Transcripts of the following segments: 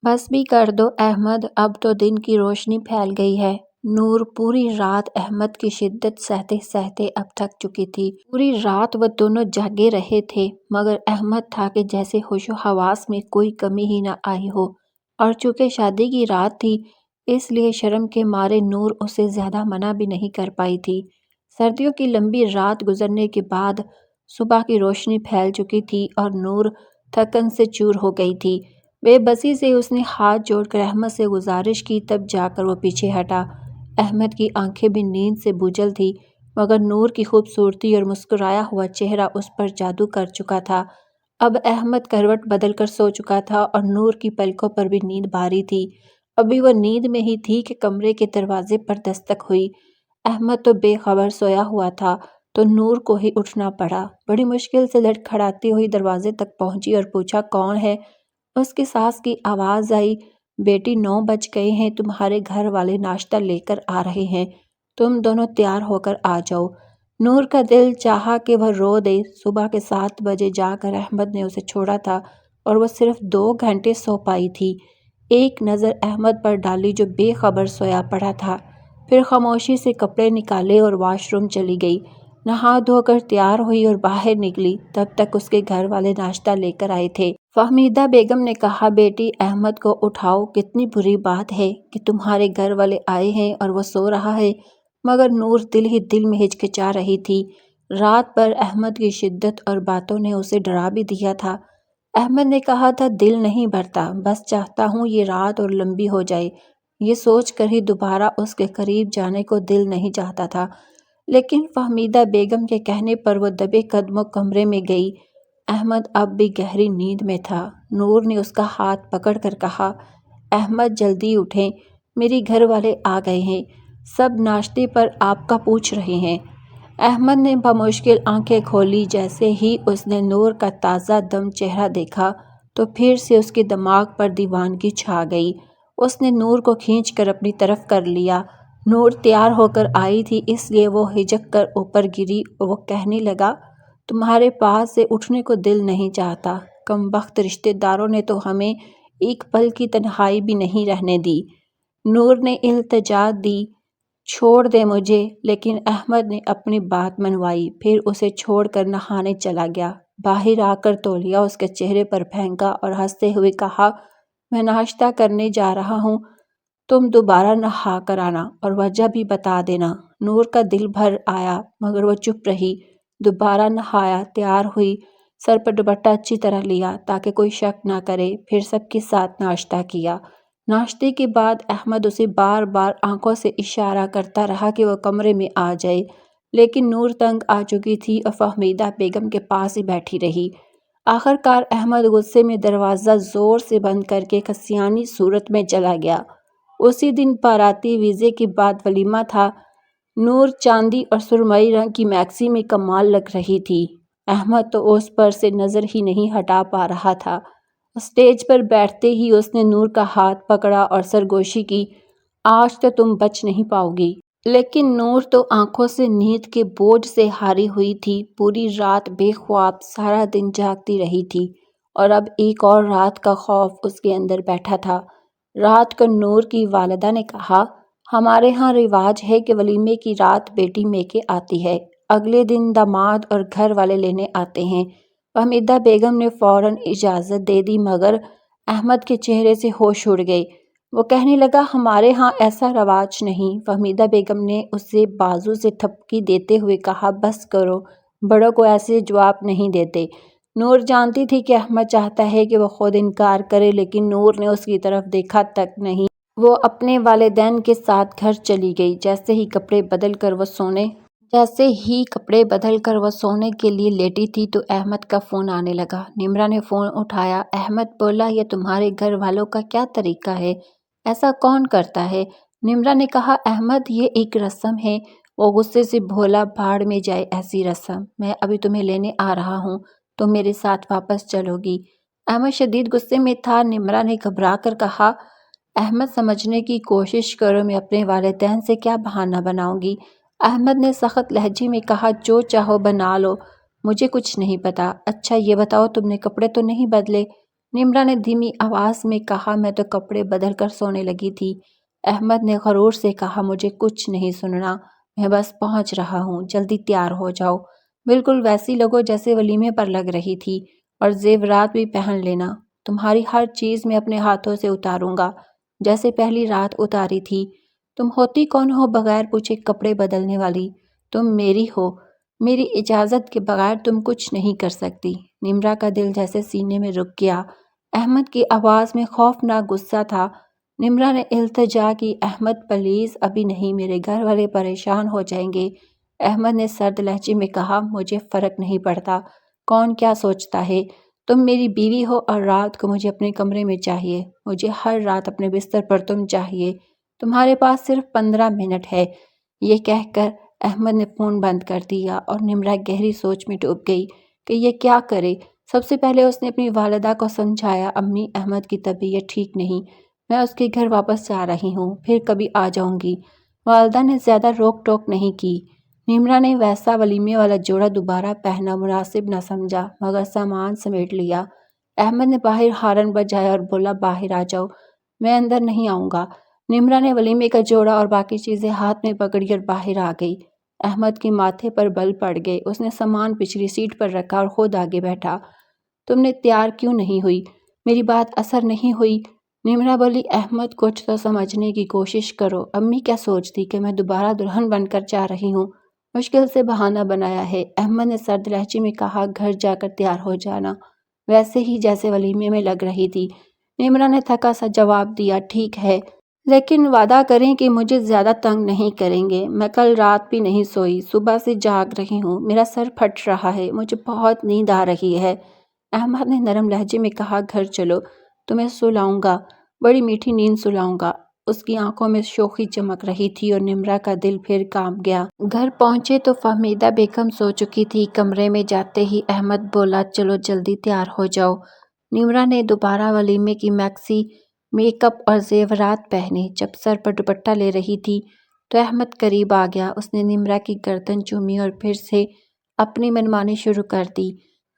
بس بھی کر دو احمد، اب تو دن کی روشنی پھیل گئی ہے۔ نور پوری رات احمد کی شدت سہتے سہتے اب تھک چکی تھی۔ پوری رات وہ دونوں جاگے رہے تھے، مگر احمد تھا کہ جیسے ہوش و حواس میں کوئی کمی ہی نہ آئی ہو، اور چونکہ شادی کی رات تھی اس لیے شرم کے مارے نور اسے زیادہ منع بھی نہیں کر پائی تھی۔ سردیوں کی لمبی رات گزرنے کے بعد صبح کی روشنی پھیل چکی تھی اور نور تھکن سے چور ہو گئی تھی۔ بے بسی سے اس نے ہاتھ جوڑ کر احمد سے گزارش کی، تب جا کر وہ پیچھے ہٹا۔ احمد کی آنکھیں بھی نیند سے بوجھل تھیں، مگر نور کی خوبصورتی اور مسکرایا ہوا چہرہ اس پر جادو کر چکا تھا۔ اب احمد کروٹ بدل کر سو چکا تھا اور نور کی پلکوں پر بھی نیند بھاری تھی۔ ابھی وہ نیند میں ہی تھی کہ کمرے کے دروازے پر دستک ہوئی۔ احمد تو بے خبر سویا ہوا تھا تو نور کو ہی اٹھنا پڑا۔ بڑی مشکل سے لڑکھڑاتی ہوئی دروازے تک پہنچی اور پوچھا، کون ہے؟ اس کی ساس کی آواز آئی، بیٹی 9 بج گئے ہیں، تمہارے گھر والے ناشتہ لے کر آ رہے ہیں، تم دونوں تیار ہو کر آ جاؤ۔ نور کا دل چاہا کہ وہ رو دے۔ صبح کے 7 بجے جا کر احمد نے اسے چھوڑا تھا اور وہ صرف 2 گھنٹے سو پائی تھی۔ ایک نظر احمد پر ڈالی جو بے خبر سویا پڑا تھا، پھر خاموشی سے کپڑے نکالے اور واش روم چلی گئی۔ نہا دھو کر تیار ہوئی اور باہر نکلی، تب تک اس کے گھر والے ناشتہ لے کر آئے تھے۔ فہمیدہ بیگم نے کہا، بیٹی احمد کو اٹھاؤ، کتنی بری بات ہے کہ تمہارے گھر والے آئے ہیں اور وہ سو رہا ہے۔ مگر نور دل ہی دل میں ہچکچا رہی تھی۔ رات بھر احمد کی شدت اور باتوں نے اسے ڈرا بھی دیا تھا۔ احمد نے کہا تھا، دل نہیں بھرتا، بس چاہتا ہوں یہ رات اور لمبی ہو جائے۔ یہ سوچ کر ہی دوبارہ اس کے قریب جانے کو دل نہیں چاہتا تھا، لیکن فہمیدہ بیگم کے کہنے پر وہ دبے قدموں کمرے میں گئی۔ احمد اب بھی گہری نیند میں تھا۔ نور نے اس کا ہاتھ پکڑ کر کہا، احمد جلدی اٹھیں، میرے گھر والے آ گئے ہیں، سب ناشتے پر آپ کا پوچھ رہے ہیں۔ احمد نے بمشکل آنکھیں کھولی۔ جیسے ہی اس نے نور کا تازہ دم چہرہ دیکھا تو پھر سے اس کے دماغ پر دیوانگی چھا گئی۔ اس نے نور کو کھینچ کر اپنی طرف کر لیا۔ نور تیار ہو کر آئی تھی اس لیے وہ ہچک کر اوپر گری اور وہ کہنے لگا، تمہارے پاس سے اٹھنے کو دل نہیں چاہتا، کمبخت رشتہ داروں نے تو ہمیں ایک پل کی تنہائی بھی نہیں رہنے دی۔ نور نے التجا دی، چھوڑ دے مجھے، لیکن احمد نے اپنی بات منوائی، پھر اسے چھوڑ کر نہانے چلا گیا۔ باہر آ کر تولیہ اس کے چہرے پر پھینکا اور ہنستے ہوئے کہا، میں ناشتہ کرنے جا رہا ہوں، تم دوبارہ نہا کر آنا اور وجہ بھی بتا دینا۔ نور کا دل بھر آیا مگر وہ چپ رہی۔ دوبارہ نہایا، تیار ہوئی، سر پر دوپٹہ اچھی طرح لیا تاکہ کوئی شک نہ کرے، پھر سب کے ساتھ ناشتہ کیا۔ ناشتے کے بعد احمد اسے بار بار آنکھوں سے اشارہ کرتا رہا کہ وہ کمرے میں آ جائے، لیکن نور تنگ آ چکی تھی اور فہمیدہ بیگم کے پاس ہی بیٹھی رہی۔ آخر کار احمد غصے میں دروازہ زور سے بند کر کے کسیانی صورت میں چلا گیا۔ اسی دن باراتی ویزے کے بعد ولیمہ تھا۔ نور چاندی اور سرمئی رنگ کی میکسی میں کمال لگ رہی تھی۔ احمد تو اس پر سے نظر ہی نہیں ہٹا پا رہا تھا۔ اسٹیج پر بیٹھتے ہی اس نے نور کا ہاتھ پکڑا اور سرگوشی کی، آج تو تم بچ نہیں پاؤ گی۔ لیکن نور تو آنکھوں سے نیند کے بوجھ سے ہاری ہوئی تھی۔ پوری رات بے خواب سارا دن جاگتی رہی تھی اور اب ایک اور رات کا خوف اس کے اندر بیٹھا تھا۔ رات کو نور کی والدہ نے کہا، ہمارے ہاں رواج ہے کہ ولیمے کی رات بیٹی میکے آتی ہے، اگلے دن داماد اور گھر والے لینے آتے ہیں۔ فہمیدہ بیگم نے فوراً اجازت دے دی مگر احمد کے چہرے سے ہوش اڑ گئے۔ وہ کہنے لگا، ہمارے ہاں ایسا رواج نہیں۔ فہمیدہ بیگم نے اسے بازو سے تھپکی دیتے ہوئے کہا، بس کرو، بڑوں کو ایسے جواب نہیں دیتے۔ نور جانتی تھی کہ احمد چاہتا ہے کہ وہ خود انکار کرے، لیکن نور نے اس کی طرف دیکھا تک نہیں۔ وہ اپنے والدین کے ساتھ گھر چلی گئی۔ جیسے ہی کپڑے بدل کر وہ سونے کے لیے لیٹی تھی تو احمد کا فون آنے لگا۔ نمرا نے فون اٹھایا۔ احمد بولا، یہ تمہارے گھر والوں کا کیا طریقہ ہے؟ ایسا کون کرتا ہے؟ نمرا نے کہا، احمد یہ ایک رسم ہے۔ وہ غصے سے بولا، بھاڑ میں جائے ایسی رسم، میں ابھی تمہیں لینے آ رہا ہوں، تم میرے ساتھ واپس چلو گی؟ احمد شدید غصے میں تھا۔ نمرا نے گھبرا کر کہا، احمد سمجھنے کی کوشش کرو، میں اپنے والدین سے کیا بہانہ بناؤں گی؟ احمد نے سخت لہجے میں کہا، جو چاہو بنا لو، مجھے کچھ نہیں پتا۔ اچھا یہ بتاؤ، تم نے کپڑے تو نہیں بدلے؟ نمرا نے دھیمی آواز میں کہا، میں تو کپڑے بدل کر سونے لگی تھی۔ احمد نے غرور سے کہا، مجھے کچھ نہیں سننا، میں بس پہنچ رہا ہوں، جلدی تیار ہو جاؤ۔ بالکل ویسی لگو جیسے ولیمے پر لگ رہی تھی، اور زیورات بھی پہن لینا۔ تمہاری ہر چیز میں اپنے ہاتھوں سے اتاروں گا، جیسے پہلی رات اتاری تھی۔ تم ہوتی کون ہو بغیر پوچھے کپڑے بدلنے والی؟ تم میری ہو، میری اجازت کے بغیر تم کچھ نہیں کر سکتی۔ نمرا کا دل جیسے سینے میں رک گیا۔ احمد کی آواز میں خوفناک غصہ تھا۔ نمرا نے التجا کی، احمد پلیز ابھی نہیں، میرے گھر والے پریشان ہو جائیں گے۔ احمد نے سرد لہجے میں کہا، مجھے فرق نہیں پڑتا کون کیا سوچتا ہے، تم میری بیوی ہو اور رات کو مجھے اپنے کمرے میں چاہیے، مجھے ہر رات اپنے بستر پر تم چاہیے، تمہارے پاس صرف 15 منٹ ہے۔ یہ کہہ کر احمد نے فون بند کر دیا اور نمرا گہری سوچ میں ڈوب گئی کہ یہ کیا کرے۔ سب سے پہلے اس نے اپنی والدہ کو سمجھایا، امی احمد کی طبیعت ٹھیک نہیں، میں اس کے گھر واپس جا رہی ہوں، پھر کبھی آ جاؤں گی۔ والدہ نے زیادہ روک ٹوک نہیں کی۔ نمرا نے ویسا ولیمے والا جوڑا دوبارہ پہننا مناسب نہ سمجھا، مگر سامان سمیٹ لیا۔ احمد نے باہر ہارن بجایا اور بولا، باہر آ جاؤ، میں اندر نہیں آؤں گا۔ نمرا نے ولیمے کا جوڑا اور باقی چیزیں ہاتھ میں پکڑی اور باہر آ گئی۔ احمد کے ماتھے پر بل پڑ گئے۔ اس نے سامان پچھلی سیٹ پر رکھا اور خود آگے بیٹھا۔ تم نے تیار کیوں نہیں ہوئی؟ میری بات اثر نہیں ہوئی؟ نمرا بولی، احمد کچھ تو سمجھنے کی کوشش کرو، امی کیا سوچتی کہ میں دوبارہ دلہن بن کر جا رہی ہوں؟ مشکل سے بہانہ بنایا ہے۔ احمد نے سرد لہجے میں کہا، گھر جا کر تیار ہو جانا، ویسے ہی جیسے ولیمے میں لگ رہی تھی۔ نمرا نے تھکا سا جواب دیا، ٹھیک ہے، لیکن وعدہ کریں کہ مجھے زیادہ تنگ نہیں کریں گے۔ میں کل رات بھی نہیں سوئی، صبح سے جاگ رہی ہوں، میرا سر پھٹ رہا ہے، مجھے بہت نیند آ رہی ہے۔ احمد نے نرم لہجے میں کہا، گھر چلو، تمہیں سلاؤں گا، بڑی میٹھی نیند سلاؤں گا۔ اس کی آنکھوں میں شوخی چمک رہی تھی اور نمرا کا دل پھر کانپ گیا۔ گھر پہنچے تو فہمیدہ بیگم سو چکی تھی۔ کمرے میں جاتے ہی احمد بولا، چلو جلدی تیار ہو جاؤ۔ نمرا نے دوبارہ ولیمے کی میکسی، میک اپ اور زیورات پہنے۔ جب سر پر دوپٹہ لے رہی تھی تو احمد قریب آ گیا۔ اس نے نمرا کی گردن چومی اور پھر سے اپنی منمانی شروع کر دی۔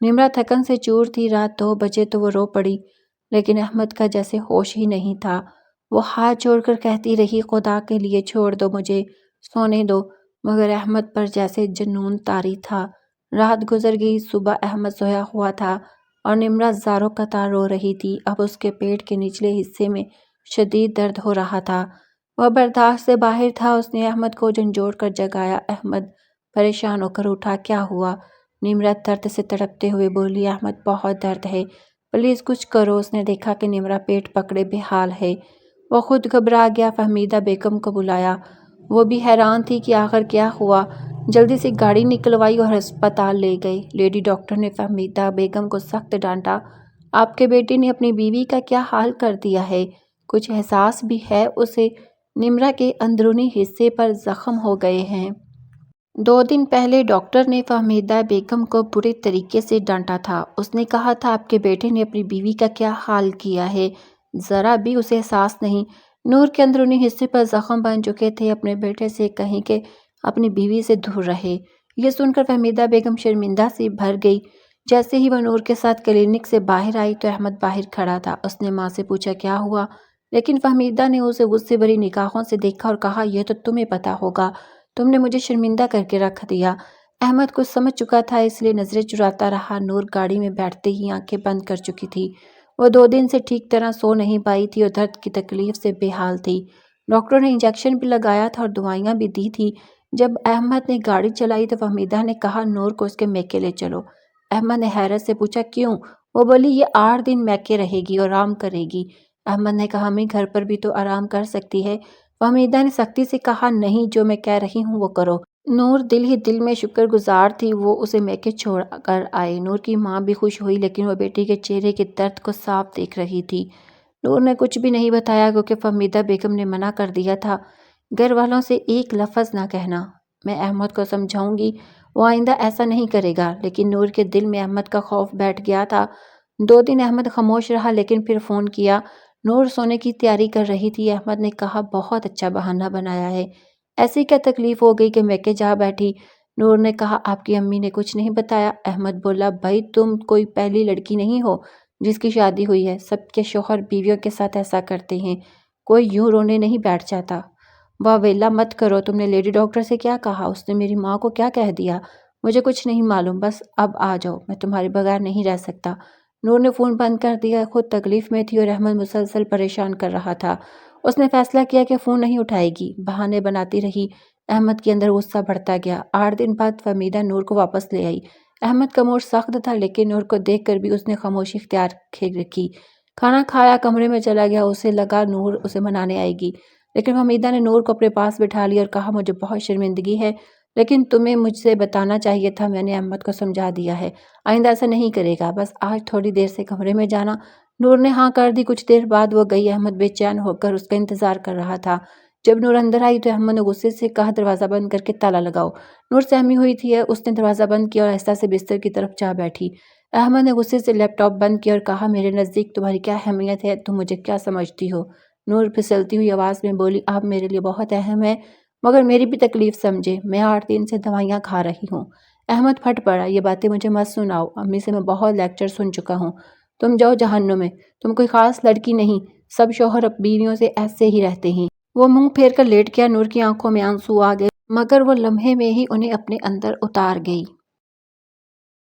نمرا تھکن سے چور تھی۔ رات 2 بجے تو وہ رو پڑی، لیکن احمد کا جیسے ہوش ہی نہیں تھا۔ وہ ہاتھ جوڑ کر کہتی رہی، خدا کے لیے چھوڑ دو مجھے، سونے دو، مگر احمد پر جیسے جنون طاری تھا۔ رات گزر گئی۔ صبح احمد سویا ہوا تھا اور نمرا زاروں قطار رو رہی تھی۔ اب اس کے پیٹ کے نچلے حصے میں شدید درد ہو رہا تھا۔ وہ برداشت سے باہر تھا۔ اس نے احمد کو جھنجھوڑ کر جگایا۔ احمد پریشان ہو کر اٹھا، کیا ہوا؟ نمرا درد سے تڑپتے ہوئے بولی، احمد بہت درد ہے، پلیز کچھ کرو۔ اس نے دیکھا کہ نمرا پیٹ پکڑے بے حال ہے۔ وہ خود گھبرا گیا۔ فہمیدہ بیگم کو بلایا۔ وہ بھی حیران تھی کہ آخر کیا ہوا۔ جلدی سے گاڑی نکلوائی اور ہسپتال لے گئے۔ لیڈی ڈاکٹر نے فہمیدہ بیگم کو سخت ڈانٹا، آپ کے بیٹے نے اپنی بیوی کا کیا حال کر دیا ہے؟ کچھ احساس بھی ہے اسے؟ نمرا کے اندرونی حصے پر زخم ہو گئے ہیں۔ 2 دن پہلے ڈاکٹر نے فہمیدہ بیگم کو برے طریقے سے ڈانٹا تھا۔ اس نے کہا تھا، آپ کے بیٹے نے اپنی بیوی کا کیا حال کیا ہے؟ ذرا بھی اسے احساس نہیں۔ نور کے اندرونی حصے پر زخم بن چکے تھے۔ اپنے بیٹے سے کہیں کہ اپنی بیوی سے دور رہے۔ یہ سن کر فہمیدہ بیگم شرمندہ سی بھر گئی۔ جیسے ہی وہ نور کے ساتھ کلینک سے باہر آئی تو احمد باہر کھڑا تھا۔ اس نے ماں سے پوچھا، کیا ہوا؟ لیکن فہمیدہ نے اسے غصے بھری نگاہوں سے دیکھا اور کہا، یہ تو تمہیں پتا ہوگا، تم نے مجھے شرمندہ کر کے رکھ دیا۔ احمد کچھ سمجھ چکا تھا، اس لیے نظریں چراتا رہا۔ نور گاڑی میں بیٹھتے ہی آنکھیں بند کر چکی تھی۔ وہ 2 دن سے ٹھیک طرح سو نہیں پائی تھی اور درد کی تکلیف سے بے حال تھی۔ ڈاکٹروں نے انجیکشن بھی لگایا تھا اور دوائیاں بھی دی تھی۔ جب احمد نے گاڑی چلائی تو فہمیدہ نے کہا، نور کو اس کے میکے لے چلو۔ احمد نے حیرت سے پوچھا، کیوں؟ وہ بولی، یہ 8 دن میکے رہے گی اور آرام کرے گی۔ احمد نے کہا، امی گھر پر بھی تو آرام کر سکتی ہے۔ فہمیدہ نے سختی سے کہا، نہیں، جو میں کہہ رہی ہوں وہ کرو۔ نور دل ہی دل میں شکر گزار تھی وہ اسے میکے چھوڑ کر آئے۔ نور کی ماں بھی خوش ہوئی، لیکن وہ بیٹی کے چہرے کے درد کو صاف دیکھ رہی تھی۔ نور نے کچھ بھی نہیں بتایا کیونکہ فہمیدہ بیگم نے منع کر دیا تھا، گھر والوں سے ایک لفظ نہ کہنا۔ میں احمد کو سمجھاؤں گی، وہ آئندہ ایسا نہیں کرے گا۔ لیکن نور کے دل میں احمد کا خوف بیٹھ گیا تھا۔ 2 دن احمد خاموش رہا، لیکن پھر فون کیا۔ نور سونے کی تیاری کر رہی تھی۔ احمد نے کہا، بہت اچھا بہانہ بنایا ہے، ایسی کیا تکلیف ہو گئی کہ میکے جا بیٹھی؟ نور نے کہا، آپ کی امی نے کچھ نہیں بتایا؟ احمد بولا، بھائی تم کوئی پہلی لڑکی نہیں ہو جس کی شادی ہوئی ہے، سب کے شوہر بیویوں کے ساتھ ایسا کرتے ہیں، کوئی یوں رونے نہیں بیٹھ جاتا۔ واہ ویلا مت کرو، تم نے لیڈی ڈاکٹر سے کیا کہا؟ اس نے میری ماں کو کیا کہہ دیا؟ مجھے کچھ نہیں معلوم، بس اب آ جاؤ، میں تمہارے بغیر نہیں رہ سکتا۔ نور نے فون بند کر دیا، خود تکلیف میں تھی اور احمد مسلسل پریشان کر رہا تھا۔ اس نے فیصلہ کیا کہ فون نہیں اٹھائے گی، بہانے بناتی رہی۔ احمد کے اندر غصہ بڑھتا گیا۔ 8 دن بعد فہمیدہ نور کو واپس لے آئی۔ احمد کا موڈ سخت تھا، لیکن نور کو دیکھ کر بھی اس نے خاموشی اختیار رکھی۔ کھانا کھایا، کمرے میں چلا گیا۔ اسے لگا نور اسے منانے آئے گی، لیکن حمیدہ نے نور کو اپنے پاس بٹھا لیا اور کہا مجھے بہت شرمندگی ہے، لیکن تمہیں مجھ سے بتانا چاہیے تھا، میں نے احمد کو سمجھا دیا ہے، آئندہ ایسا نہیں کرے گا، بس آج تھوڑی دیر سے کمرے میں جانا۔ نور نے ہاں کر دی۔ کچھ دیر بعد وہ گئی۔ احمد بے چین ہو کر اس کا انتظار کر رہا تھا۔ جب نور اندر آئی تو احمد نے غصے سے کہا دروازہ بند کر کے تالا لگاؤ۔ نور سہمی ہوئی تھی، اس نے دروازہ بند کیا اور آہستہ سے بستر کی طرف جا بیٹھی۔ احمد نے غصے سے لیپ ٹاپ بند کیا اور کہا میرے نزدیک تمہاری کیا اہمیت ہے، تم مجھے کیا سمجھتی ہو؟ نور پھسلتی ہوئی آواز میں بولی آپ میرے لیے بہت اہم ہے، مگر میری بھی تکلیف سمجھے، میں 8 دن سے دوائیاں کھا رہی ہوں۔ احمد پھٹ پڑا، یہ باتیں مجھے مت سناؤ، امی سے میں بہت لیکچر سن چکا ہوں، تم جاؤ جہنم میں، تم کوئی خاص لڑکی نہیں، سب شوہر بیویوں سے ایسے ہی رہتے ہیں۔ وہ منہ پھیر کر لیٹ گیا۔ نور کی آنکھوں میں آنسو آ گئے، مگر وہ لمحے میں ہی انہیں اپنے اندر اتار گئی۔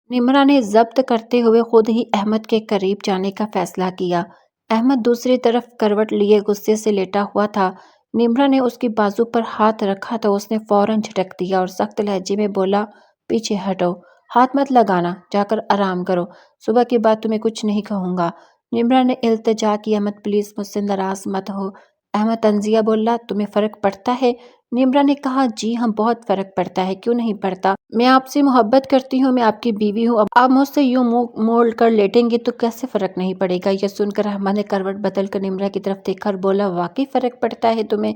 نمرہ نے ضبط کرتے ہوئے خود ہی احمد کے قریب جانے کا فیصلہ کیا۔ احمد دوسری طرف کروٹ لیے غصے سے لیٹا ہوا تھا۔ نمرہ نے اس کی بازو پر ہاتھ رکھا تو اس نے فوراً جھٹک دیا اور سخت لہجے میں بولا پیچھے ہٹو، ہاتھ مت لگانا، جا کر آرام کرو، صبح کے بعد تمہیں کچھ نہیں کہوں گا۔ نمرہ نے التجا کی احمد پلیز مجھ سے ناراض مت ہو۔ احمد طنزیہ بولا تمہیں فرق پڑتا ہے؟ نمرہ نے کہا جی ہاں بہت فرق پڑتا ہے، کیوں نہیں پڑتا، میں آپ سے محبت کرتی ہوں، میں آپ کی بیوی ہوں، اب آپ مجھ سے یوں منہ موڑ کر لیٹیں گے تو کیسے فرق نہیں پڑے گا؟ یہ سن کر احمد نے کروٹ بدل کر نمرہ کی طرف دیکھا اور بولا واقعی فرق پڑتا ہے تمہیں؟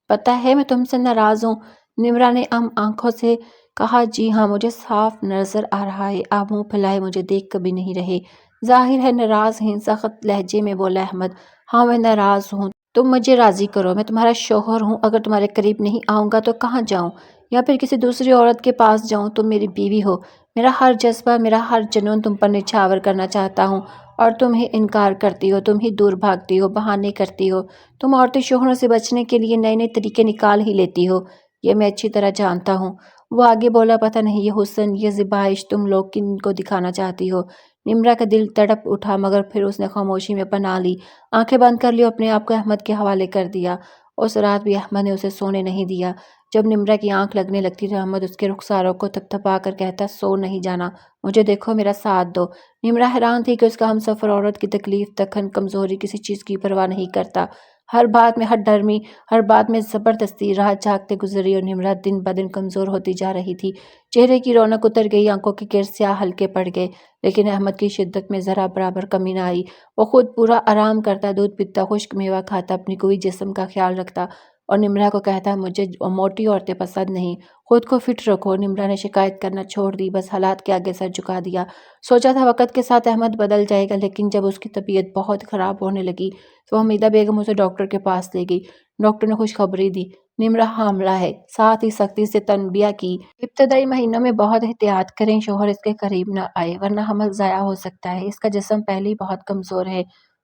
پتا ہے میں تم سے ناراض ہوں۔ نمرہ نے آنکھوں سے کہا جی ہاں مجھے صاف نظر آ رہا ہے، آپ منہ پھیلائے مجھے دیکھ کبھی نہیں رہے۔ ظاہر ہے ناراض ہیں، سخت لہجے میں بولا احمد۔ ہاں میں ناراض ہوں، تم مجھے راضی کرو، میں تمہارا شوہر ہوں، اگر تمہارے قریب نہیں آؤں گا تو کہاں جاؤں؟ یا پھر کسی دوسری عورت کے پاس جاؤں؟ تم میری بیوی ہو، میرا ہر جذبہ، میرا ہر جنون تم پر نچھاور کرنا چاہتا ہوں، اور تم ہی انکار کرتی ہو، تم ہی دور بھاگتی ہو، بہانے کرتی ہو، تم عورتیں شوہروں سے بچنے کے لیے نئے نئے طریقے نکال ہی لیتی ہو، یہ میں اچھی طرح جانتا ہوں۔ وہ آگے بولا پتہ نہیں یہ حسن، یہ ذبائش تم لوگ کن کو دکھانا چاہتی ہو؟ نمرہ کا دل تڑپ اٹھا، مگر پھر اس نے خاموشی میں پناہ لی، آنکھیں بند کر لی اور اپنے آپ کو احمد کے حوالے کر دیا۔ اس رات بھی احمد نے اسے سونے نہیں دیا۔ جب نمرہ کی آنکھ لگنے لگتی تو احمد اس کے رخساروں کو تھپتھپا کر کہتا سو نہیں جانا، مجھے دیکھو، میرا ساتھ دو۔ نمرہ حیران تھی کہ اس کا ہمسفر عورت کی تکلیف، تکھن، کمزوری، کسی چیز کی پرواہ نہیں کرتا، ہر بات میں ہٹ ڈرمی، ہر بات میں زبردستی، رات جاگتے گزری اور نمرہ دن بدن کمزور ہوتی جا رہی تھی، چہرے کی رونق اتر گئی، آنکھوں کے گرد سیاہ حلقے پڑ گئے، لیکن احمد کی شدت میں ذرا برابر کمی نہ آئی۔ وہ خود پورا آرام کرتا، دودھ پیتا، خشک میوہ کھاتا، اپنی قوی جسم کا خیال رکھتا اور نمرہ کو کہتا مجھے موٹی عورتیں پسند نہیں، خود کو فٹ رکھو۔ نمرہ نے شکایت کرنا چھوڑ دی، بس حالات کے آگے سر جھکا دیا۔ سوچا تھا وقت کے ساتھ احمد بدل جائے گا، لیکن جب اس کی طبیعت بہت خراب ہونے لگی تو حمیدہ بیگم اسے ڈاکٹر کے پاس لے گئی۔ ڈاکٹر نے خوشخبری دی، نمرہ حاملہ ہے، ساتھ ہی سختی سے تنبیہ کی ابتدائی مہینوں میں بہت احتیاط کریں، شوہر اس کے قریب نہ آئے ورنہ حمل ضائع ہو سکتا ہے، اس کا جسم پہلے ہی بہت کمزور ہے۔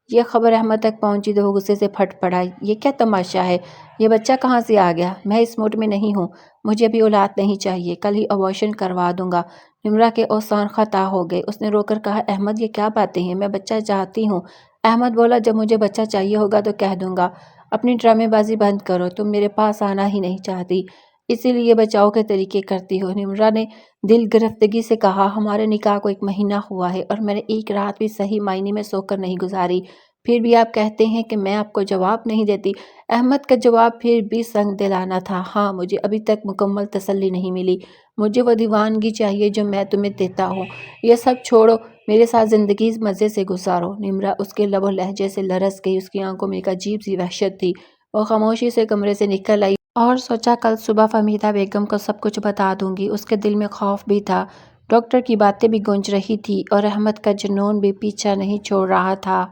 یہ خبر احمد تک پہنچی تو وہ غصے سے پھٹ پڑا، یہ کیا تماشا ہے، یہ بچہ کہاں سے آ گیا، میں اس موڈ میں نہیں ہوں، مجھے ابھی اولاد نہیں چاہیے، کل ہی ابورشن کروا دوں گا۔ نمرہ کے اوسان خطا ہو گئے، اس نے رو کر کہا احمد یہ کیا باتیں ہیں، میں بچہ چاہتی ہوں۔ احمد بولا جب مجھے بچہ چاہیے ہوگا تو کہہ دوں گا، اپنی ڈرامے بازی بند کرو، تم میرے پاس آنا ہی نہیں چاہتی، اسی لیے بچاؤ کے طریقے کرتی ہو۔ نمرہ نے دل گرفتگی سے کہا ہمارے نکاح کو 1 مہینہ ہوا ہے اور میں نے ایک رات بھی صحیح معنی میں سو کر نہیں گزاری، پھر بھی آپ کہتے ہیں کہ میں آپ کو جواب نہیں دیتی۔ احمد کا جواب پھر بھی سنگ دلانہ تھا، ہاں مجھے ابھی تک مکمل تسلی نہیں ملی، مجھے وہ دیوانگی چاہیے جو میں تمہیں دیتا ہوں، یہ سب چھوڑو، میرے ساتھ زندگی مزے سے گزارو۔ نمرہ اس کے لب و لہجے سے لرز گئی، اس کی آنکھوں میں ایک عجیب سی وحشت تھی، وہ خاموشی سے کمرے سے نکل آئی اور سوچا کل صبح فہمیدہ بیگم کو سب کچھ بتا دوں گی۔ اس کے دل میں خوف بھی تھا، ڈاکٹر کی باتیں بھی گونج رہی تھی اور احمد کا جنون بھی پیچھا نہیں چھوڑ رہا تھا۔